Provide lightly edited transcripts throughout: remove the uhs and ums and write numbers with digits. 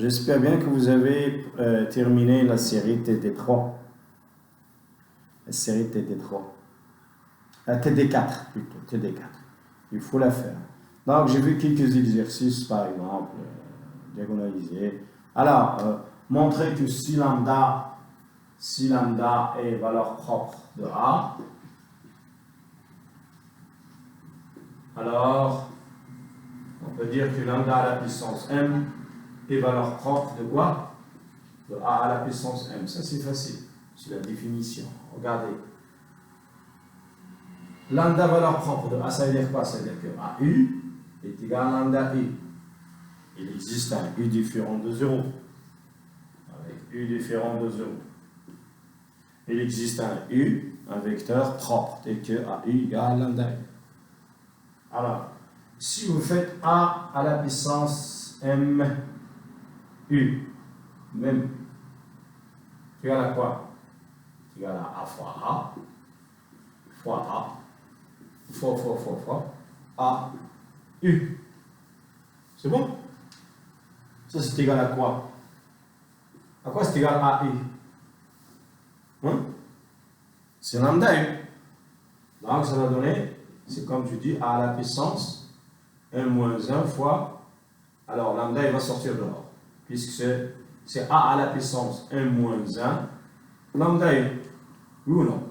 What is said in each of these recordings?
J'espère bien que vous avez terminé la série TD3. La série TD3. TD4 plutôt, TD4. Il faut la faire. Donc, j'ai vu quelques exercices, par exemple, diagonaliser. Alors, montrer que si lambda est valeur propre de A, alors, on peut dire que lambda à la puissance m est valeur propre de quoi? De A à la puissance m. Ça, c'est facile. C'est la définition. Regardez. Lambda valeur propre de A, ça veut dire quoi? Ça veut dire que AU est égal à lambda U. Il existe un U différent de 0. Avec U différent de 0. Il existe un U, un vecteur propre, tel que AU égale lambda U. Alors, si vous faites A à la puissance M U, même, c'est égal à quoi? C'est égal à A fois A, fois A, fois A, U. C'est bon? Ça, c'est égal à quoi? À quoi c'est égal à U? Hein? C'est lambda U. Donc, ça va donner, c'est comme tu dis, A à la puissance M moins 1 fois, alors lambda, il va sortir dehors, puisque c'est A à la puissance M moins 1, lambda U. Oui ou non?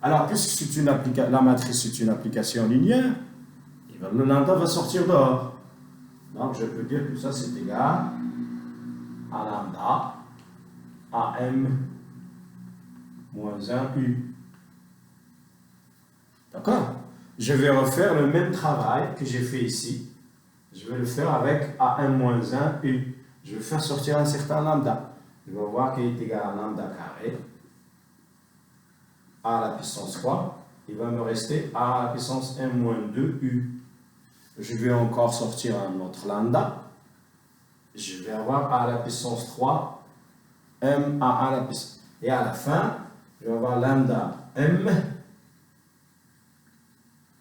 Alors, puisque la matrice est une application linéaire, le lambda va sortir dehors. Donc, je peux dire que ça, c'est égal à lambda à m moins 1 u. D'accord? Je vais refaire le même travail que j'ai fait ici. Je vais le faire avec am moins 1 u. Je vais faire sortir un certain lambda. Je vais voir qu'il est égal à lambda carré. A à la puissance 3. Il va me rester A à la puissance m moins 2 u. Je vais encore sortir un autre lambda. Je vais avoir A à la puissance 3, m A à la puissance. Et à la fin, je vais avoir lambda m,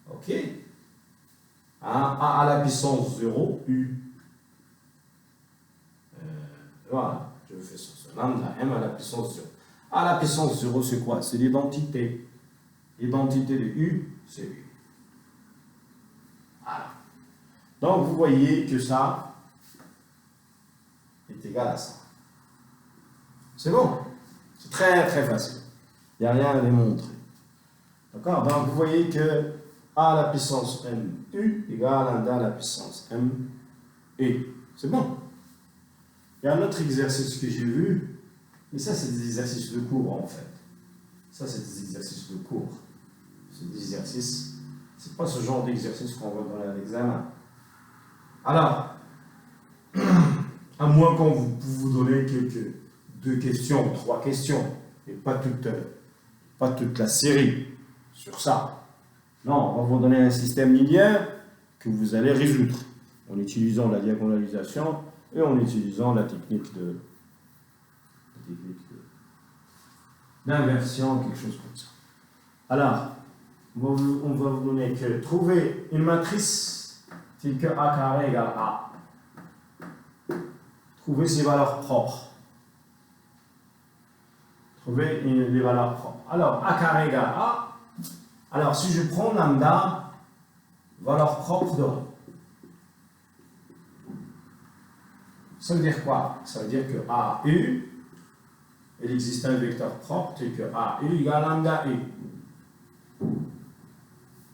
ok, A à la puissance 0, u. Voilà, je fais ça. Lambda m à la puissance 0. A à la puissance 0, c'est quoi? C'est l'identité. L'identité de u, c'est u. Voilà. Donc, vous voyez que ça est égal à ça. C'est bon? C'est très, très facile. Il n'y a rien à démontrer. D'accord? Donc, vous voyez que A à la puissance m u égale lambda à la puissance m u. C'est bon? Il y a un autre exercice que j'ai vu, mais ça, c'est des exercices de cours, en fait. Ça, c'est des exercices de cours. C'est des exercices. C'est pas ce genre d'exercice qu'on va donner à l'examen. Alors, à moins qu'on vous donne deux questions, 3 questions, et pas toute la série sur ça. Non, on va vous donner un système linéaire que vous allez résoudre en utilisant la diagonalisation et en utilisant la technique d'inversion, quelque chose comme ça. Alors, on va vous donner que trouver une matrice telle que A carré égale A. Trouver ses valeurs propres. Trouver les valeurs propres. Alors, A carré égale A. Alors, si je prends lambda, valeur propre de A. Ça veut dire quoi? Ça veut dire que AU, il existe un vecteur propre tel que AU égale lambda U.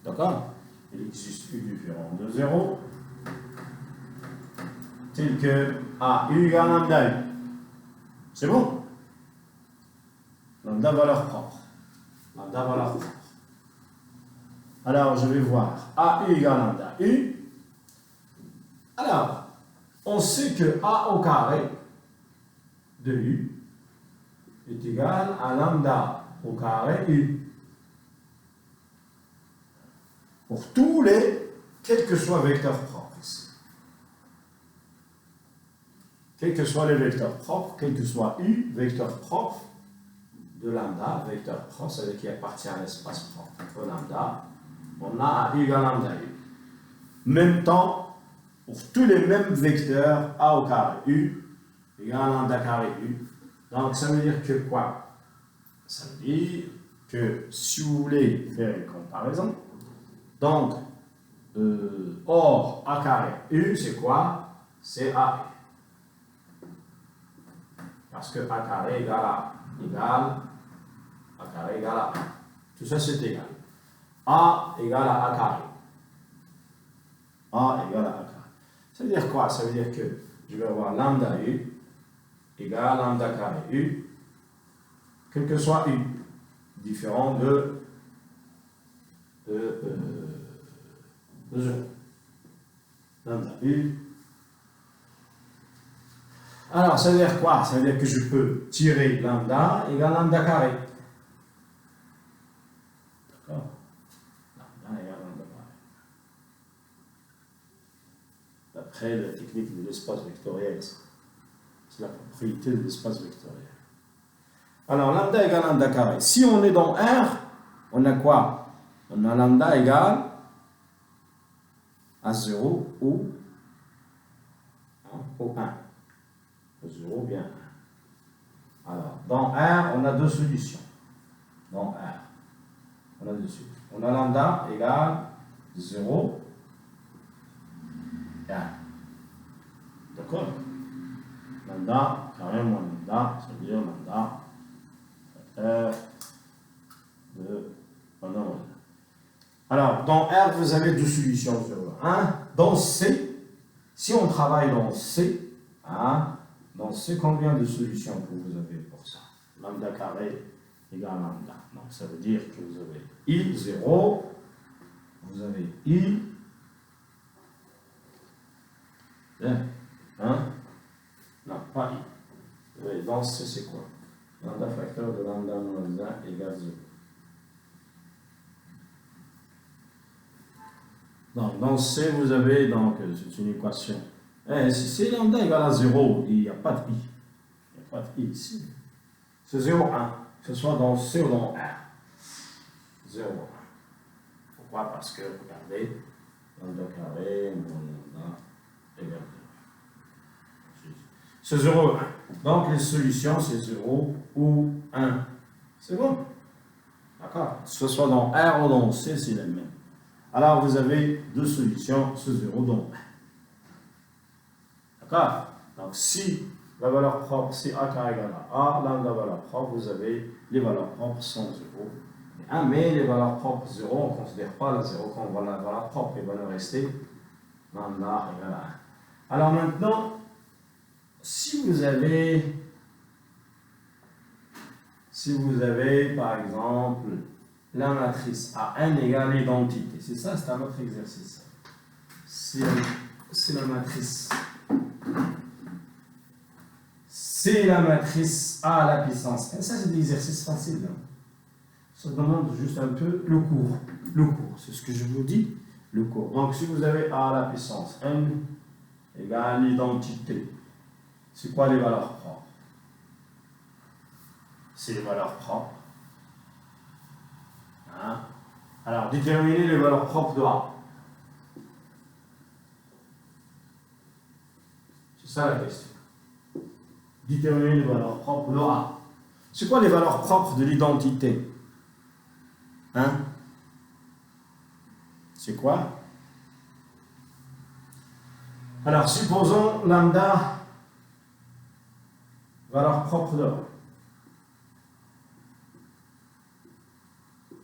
D'accord? Il existe U différent de 0 tel que AU égale lambda U. C'est bon? Lambda valeur propre. Lambda valeur propre. Alors, je vais voir AU égale lambda U. Alors, on sait que A au carré de U est égal à lambda au carré U. Pour tous quels que soient vecteurs propres ici. Quels que soient les vecteurs propres, quel que soit U, vecteur propre de lambda, vecteur propre, c'est-à-dire qui appartient à l'espace propre de lambda, on a A égale lambda U. Même temps, pour tous les mêmes vecteurs A au carré U, égale lambda carré U. Donc, ça veut dire que quoi? Ça veut dire que si vous voulez faire une comparaison, donc, or A carré U, c'est quoi? C'est A. Parce que A carré égale A. A carré égale à 1. Tout ça, c'est égal. A égale à A carré. A égale à A carré. Ça veut dire quoi? Ça veut dire que je vais avoir lambda U égale lambda carré U, quel que soit U, différent de 0. Lambda U. Alors, ça veut dire quoi? Ça veut dire que je peux tirer lambda égale lambda carré. D'accord? Lambda égale lambda carré. D'après la technique de l'espace vectoriel, c'est la propriété de l'espace vectoriel. Alors, lambda égale lambda carré. Si on est dans R, on a quoi? On a lambda égale à 0 ou au 1. 0 ou bien 1. Alors, dans R, on a deux solutions. Dans R, on a deux solutions. On a lambda égale 0 et 1. D'accord? Lambda, carré moins lambda, ça veut dire lambda R de 1. Alors, dans R, vous avez deux solutions sur 1. Dans C, si on travaille dans C, dans C, combien de solutions que vous avez pour ça? Lambda carré égale lambda. Donc, ça veut dire que vous avez I, 0, vous avez I, 1, non, pas I. Oui, dans C, c'est quoi? Lambda facteur de lambda moins 1 égale 0. Donc, dans C, vous avez, donc, c'est une équation. Si lambda égale à 0, il n'y a pas de I. Il n'y a pas de I ici. C'est 0, 1. Que ce soit dans C ou dans R. 0, 1. Pourquoi? Parce que, regardez, lambda carré moins lambda égale 0. C'est 0 ou 1. Donc, les solutions, c'est 0 ou 1. C'est bon? D'accord? Que ce soit dans R ou dans C, c'est la même. Alors, vous avez deux solutions, ce 0 dans 1. D'accord? Donc, si la valeur propre, c'est A carré égale à A, lambda valeur propre, vous avez les valeurs propres sont 0 et 1, mais les valeurs propres 0, on ne considère pas la 0 quand on voit la valeur propre, il va nous rester lambda égale à 1. Alors maintenant, si vous avez par exemple la matrice A(n) égale l'identité, c'est ça, c'est un autre exercice. C'est la matrice. C'est la matrice A à la puissance n. Ça, c'est des exercices faciles. Ça demande juste un peu le cours. Le cours, c'est ce que je vous dis, le cours. Donc, si vous avez A à la puissance n égale l'identité, c'est quoi les valeurs propres? C'est les valeurs propres. Alors, déterminez les valeurs propres de A. C'est ça la question. Déterminer les valeurs propres de A. C'est quoi les valeurs propres de l'identité? C'est quoi? Alors, supposons lambda, valeur propre de A.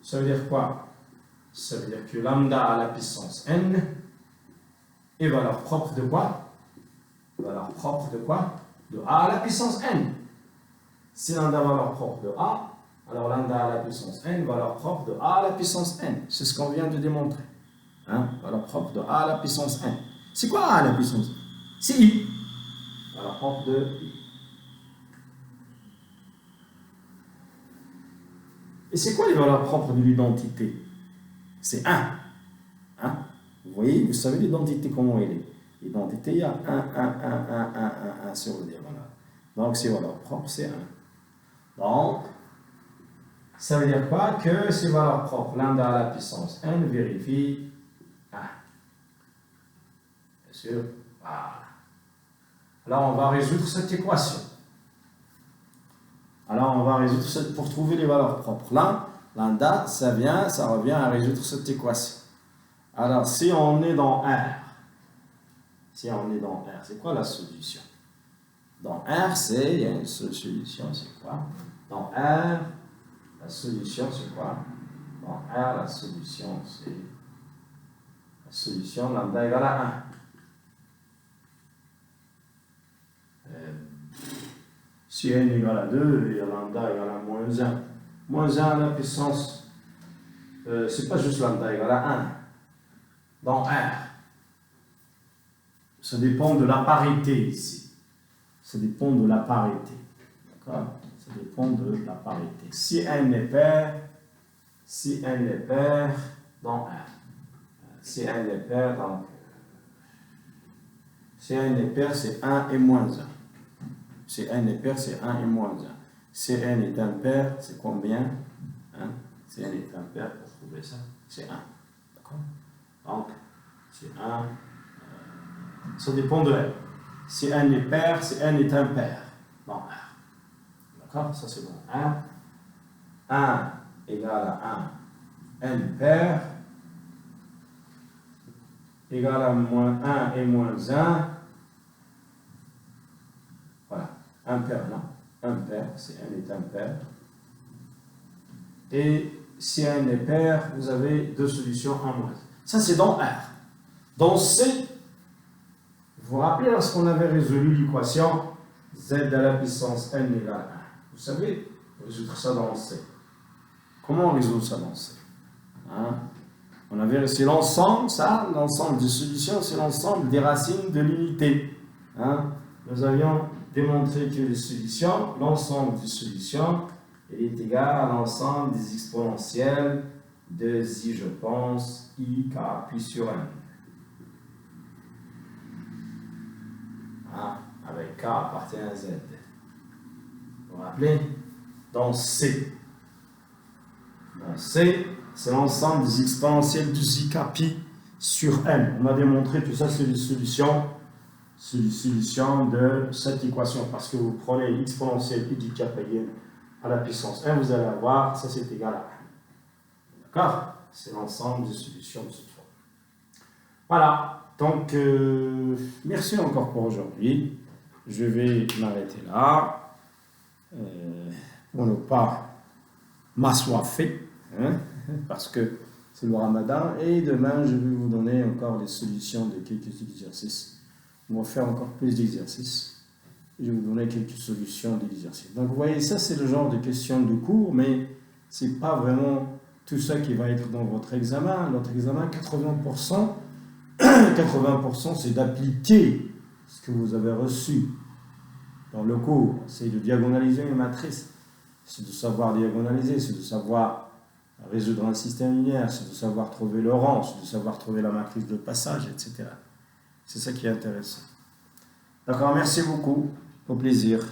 Ça veut dire quoi? Ça veut dire que lambda à la puissance n est valeur propre de quoi? Valeur propre de quoi? De A à la puissance n. Si lambda valeur propre de A, alors lambda à la puissance n, valeur propre de A à la puissance n. C'est ce qu'on vient de démontrer. Valeur propre de A à la puissance n. C'est quoi A à la puissance n? C'est I. Valeur propre de I. Et c'est quoi les valeurs propres de l'identité? C'est 1. Vous voyez, vous savez l'identité comment elle est. L'identité, il y a 1 sur le diagonale. Donc, ces valeurs propres, c'est 1. Donc, ça veut dire quoi? Que ces valeurs propres, lambda à la puissance n, vérifie 1. Bien sûr. Voilà. Alors, on va résoudre cette équation. Alors, on va résoudre pour trouver les valeurs propres. Là, lambda, ça revient à résoudre cette équation. Alors, si on est dans R, c'est quoi la solution? Dans R, il y a une solution, c'est quoi? Dans R, la solution, c'est quoi? Dans R, la solution, c'est la solution lambda égale à 1. Si n égale à 2 et lambda égale à moins 1. Moins 1 à la puissance, c'est pas juste lambda égale à 1. Dans R, ça dépend de la parité ici. Ça dépend de la parité. D'accord? Ça dépend de la parité. Si n est pair, dans R. Si n est pair, donc. Si n est pair, c'est 1 et moins 1. Si n est pair, c'est 1 et moins 1. Si n est impair, c'est combien? Si n est impair, pour trouver ça, c'est 1. D'accord? Donc, c'est 1. Ça dépend de n. Si n est pair, si n est impair. Dans R. D'accord? Ça, c'est bon. 1 égale à 1. N pair égale à moins 1 et moins 1. Voilà. Impair, non? Impair, si n est impair. Et si n est pair, vous avez deux solutions en moins. Ça, c'est dans R. Dans C, vous vous rappelez lorsqu'on avait résolu l'équation z à la puissance n égale 1. Vous savez résoudre ça dans C. Comment on résout ça dans C? On avait, c'est l'ensemble, ça, l'ensemble des solutions, c'est l'ensemble des racines de l'unité. Nous avions démontré que les solutions, l'ensemble des solutions, est égal à l'ensemble des exponentielles de I, je pense, I, K, puis sur N. Avec K appartient à Z. Vous vous rappelez? Dans C. Dans C, c'est l'ensemble des exponentielles du I, K, pi sur N. On a démontré que ça, c'est les solutions de cette équation. Parce que vous prenez l'exponentielle I du K païenne à la puissance 1, vous allez avoir, ça c'est égal à 1. D'accord? C'est l'ensemble des solutions de cette forme. Voilà. Donc, merci encore pour aujourd'hui. Je vais m'arrêter là pour ne pas m'assoiffer, parce que c'est le ramadan. Et demain, je vais vous donner encore les solutions de quelques exercices. On va faire encore plus d'exercices. Je vais vous donner quelques solutions d'exercices. Donc, vous voyez, ça, c'est le genre de questions de cours, mais ce n'est pas vraiment tout ça qui va être dans votre examen. Notre examen, 80%, c'est d'appliquer ce que vous avez reçu dans le cours. C'est de diagonaliser une matrice. C'est de savoir diagonaliser, c'est de savoir résoudre un système linéaire, c'est de savoir trouver le rang, c'est de savoir trouver la matrice de passage, etc. C'est ça qui est intéressant. D'accord, merci beaucoup. Au plaisir.